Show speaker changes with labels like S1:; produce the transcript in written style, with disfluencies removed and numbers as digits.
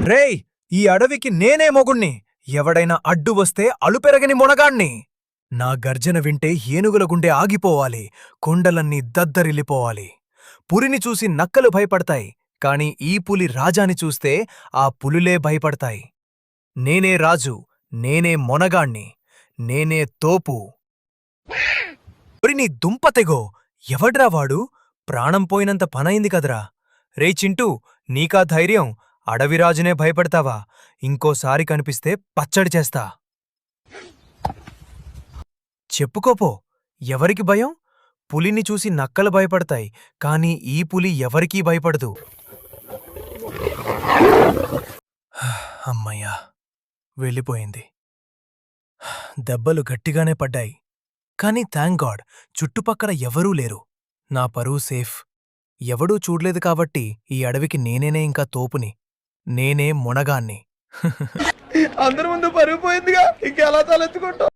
S1: రేయ్! ఈ అడవికి నేనే మొగుణ్ణి. ఎవడైనా అడ్డు వస్తే అలుపెరగని మొనగాణ్ణి. నా గర్జన వింటే ఏనుగుల గుండె ఆగిపోవాలి, కొండలన్నీ దద్దరిల్లిపోవాలి. పులిని చూసి నక్కలు భయపడతాయి, కాని ఈ పులి రాజాని చూస్తే ఆ పులులే భయపడతాయి. నేనే రాజు, నేనే మొనగాణ్ణి, నేనే తోపు. ఒరి నీ దుంపతెగో! ఎవడ్రా వాడు? ప్రాణం పోయినంత పనైంది కదరా! రేయ్ చింటూ, నీకా ధైర్యం? అడవిరాజునే భయపడతావా? ఇంకోసారి కనిపిస్తే పచ్చడి చేస్తా. చెప్పుకోపో, ఎవరికి భయం? పులిని చూసి నక్కలు భయపడతాయి, కాని ఈ పులి ఎవరికీ భయపడదు. అమ్మయ్యా, వెళ్ళిపోయింది. దెబ్బలు గట్టిగానే పడ్డాయి, కాని థాంక్ గాడ్ చుట్టుపక్కల ఎవరూ లేరు. నా పరువు సేఫ్. ఎవడూ చూడ్లేదు కాబట్టి ఈ అడవికి నేనేనే ఇంకా తోపుని. నేనే మొనగాణ్ణి.
S2: అందరి ముందు పరుగు పోయిందిగా, ఇంకెలా తలెత్తుకుంటావు?